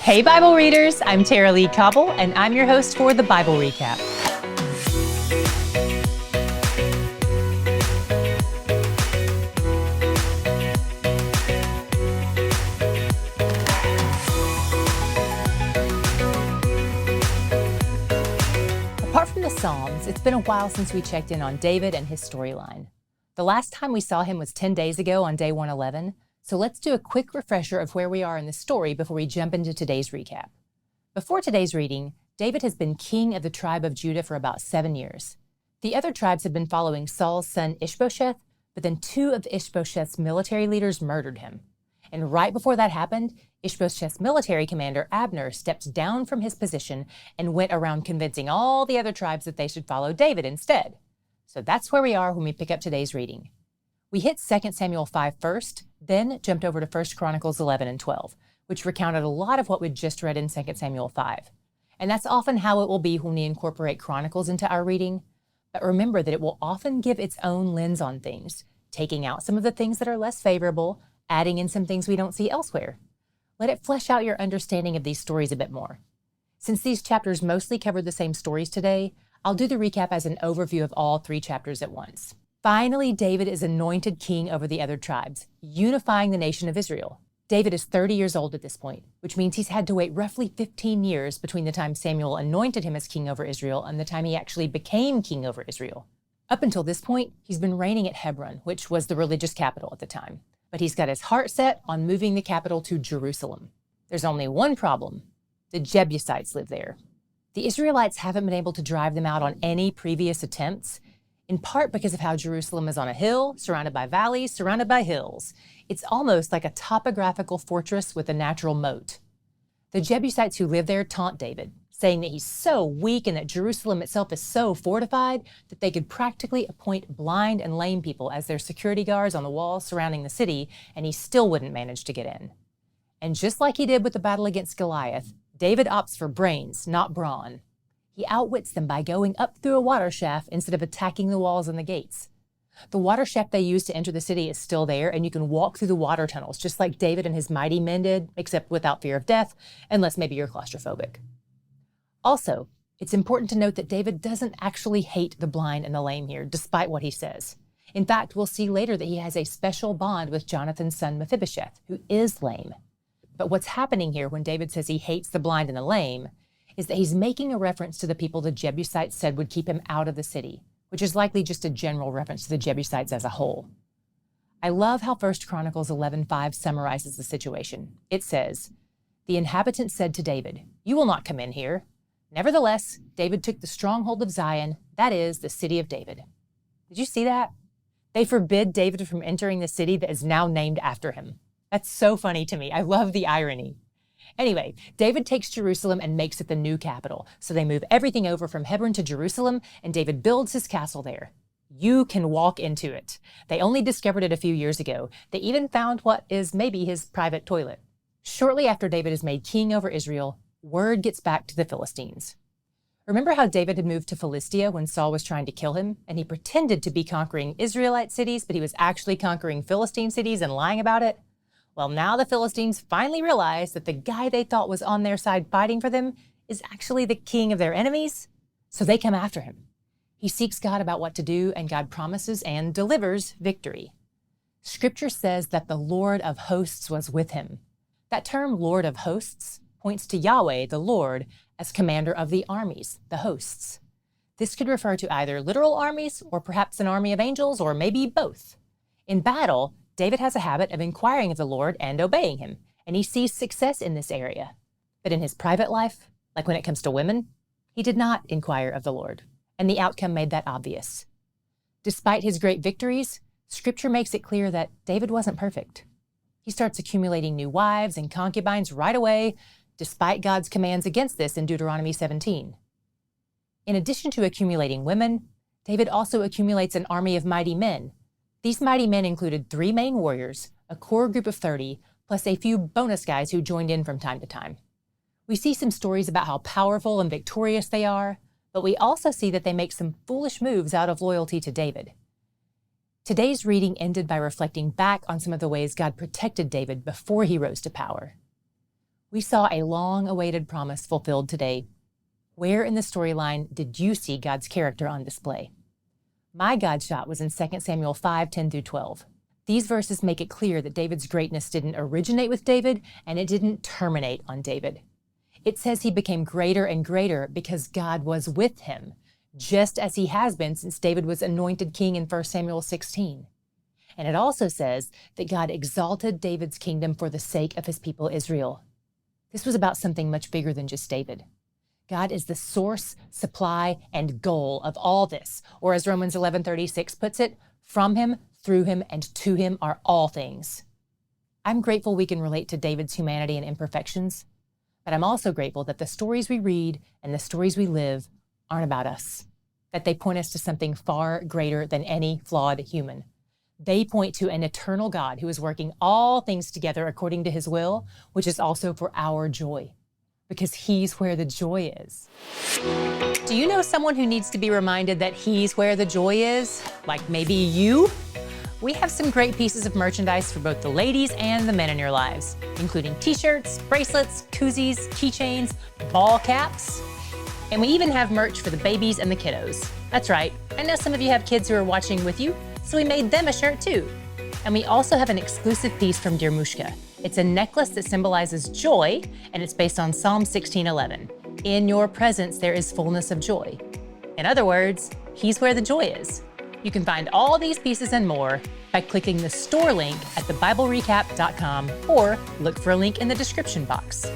Hey Bible readers, I'm Tara Lee Cobble, and I'm your host for the Bible Recap. Apart from the Psalms, it's been a while since we checked in on David and his storyline. The last time we saw him was 10 days ago on day 111, so let's do a quick refresher of where we are in the story before we jump into today's recap. Before today's reading, David has been king of the tribe of Judah for about 7 years. The other tribes have been following Saul's son Ishbosheth, but then 2 of Ishbosheth's military leaders murdered him. And right before that happened, Ishbosheth's military commander Abner stepped down from his position and went around convincing all the other tribes that they should follow David instead. So that's where we are when we pick up today's reading. We hit 2 Samuel 5 first, then jumped over to 1 Chronicles 11 and 12, which recounted a lot of what we'd just read in 2 Samuel 5. And that's often how it will be when we incorporate Chronicles into our reading. But remember that it will often give its own lens on things, taking out some of the things that are less favorable, adding in some things we don't see elsewhere. Let it flesh out your understanding of these stories a bit more. Since these chapters mostly covered the same stories today, I'll do the recap as an overview of all 3 chapters at once. Finally, David is anointed king over the other tribes, unifying the nation of Israel. David is 30 years old at this point, which means he's had to wait roughly 15 years between the time Samuel anointed him as king over Israel and the time he actually became king over Israel. Up until this point, he's been reigning at Hebron, which was the religious capital at the time. But he's got his heart set on moving the capital to Jerusalem. There's only one problem. The Jebusites live there. The Israelites haven't been able to drive them out on any previous attempts, in part because of how Jerusalem is on a hill, surrounded by valleys, surrounded by hills. It's almost like a topographical fortress with a natural moat. The Jebusites who live there taunt David, saying that he's so weak and that Jerusalem itself is so fortified that they could practically appoint blind and lame people as their security guards on the walls surrounding the city, and he still wouldn't manage to get in. And just like he did with the battle against Goliath, David opts for brains, not brawn. He outwits them by going up through a water shaft instead of attacking the walls and the gates. The water shaft they used to enter the city is still there, and you can walk through the water tunnels, just like David and his mighty men did, except without fear of death, unless maybe you're claustrophobic. Also, it's important to note that David doesn't actually hate the blind and the lame here, despite what he says. In fact, we'll see later that he has a special bond with Jonathan's son Mephibosheth, who is lame. But what's happening here when David says he hates the blind and the lame is that he's making a reference to the people the Jebusites said would keep him out of the city, which is likely just a general reference to the Jebusites as a whole. I love how 1 Chronicles 11:5 summarizes the situation. It says, "The inhabitants said to David, 'You will not come in here.' Nevertheless, David took the stronghold of Zion, that is, the city of David." Did you see that? They forbid David from entering the city that is now named after him. That's so funny to me. I love the irony. Anyway, David takes Jerusalem and makes it the new capital. So they move everything over from Hebron to Jerusalem, and David builds his castle there. You can walk into it. They only discovered it a few years ago. They even found what is maybe his private toilet. Shortly after David is made king over Israel, word gets back to the Philistines. Remember how David had moved to Philistia when Saul was trying to kill him, and he pretended to be conquering Israelite cities, but he was actually conquering Philistine cities and lying about it? Well, now the Philistines finally realize that the guy they thought was on their side fighting for them is actually the king of their enemies, so they come after him. He seeks God about what to do, and God promises and delivers victory. Scripture says that the Lord of hosts was with him. That term, Lord of hosts, points to Yahweh, the Lord, as commander of the armies, the hosts. This could refer to either literal armies or perhaps an army of angels or maybe both. In battle, David has a habit of inquiring of the Lord and obeying him, and he sees success in this area. But in his private life, like when it comes to women, he did not inquire of the Lord, and the outcome made that obvious. Despite his great victories, Scripture makes it clear that David wasn't perfect. He starts accumulating new wives and concubines right away, despite God's commands against this in Deuteronomy 17. In addition to accumulating women, David also accumulates an army of mighty men. These mighty men included 3 main warriors, a core group of 30, plus a few bonus guys who joined in from time to time. We see some stories about how powerful and victorious they are, but we also see that they make some foolish moves out of loyalty to David. Today's reading ended by reflecting back on some of the ways God protected David before he rose to power. We saw a long-awaited promise fulfilled today. Where in the storyline did you see God's character on display? My God shot was in 2 Samuel 5:10-12. These verses make it clear that David's greatness didn't originate with David, and it didn't terminate on David. It says he became greater and greater because God was with him, just as he has been since David was anointed king in 1 Samuel 16. And it also says that God exalted David's kingdom for the sake of his people Israel. This was about something much bigger than just David. God is the source, supply, and goal of all this, or as Romans 11:36 puts it, from him, through him, and to him are all things. I'm grateful we can relate to David's humanity and imperfections, but I'm also grateful that the stories we read and the stories we live aren't about us, that they point us to something far greater than any flawed human. They point to an eternal God who is working all things together according to his will, which is also for our joy, because he's where the joy is. Do you know someone who needs to be reminded that he's where the joy is? Like maybe you? We have some great pieces of merchandise for both the ladies and the men in your lives, including t-shirts, bracelets, koozies, keychains, ball caps, and we even have merch for the babies and the kiddos. That's right, I know some of you have kids who are watching with you, so we made them a shirt too. And we also have an exclusive piece from Dermushka. It's a necklace that symbolizes joy, and it's based on Psalm 16:11. In your presence, there is fullness of joy. In other words, he's where the joy is. You can find all these pieces and more by clicking the store link at thebiblerecap.com or look for a link in the description box.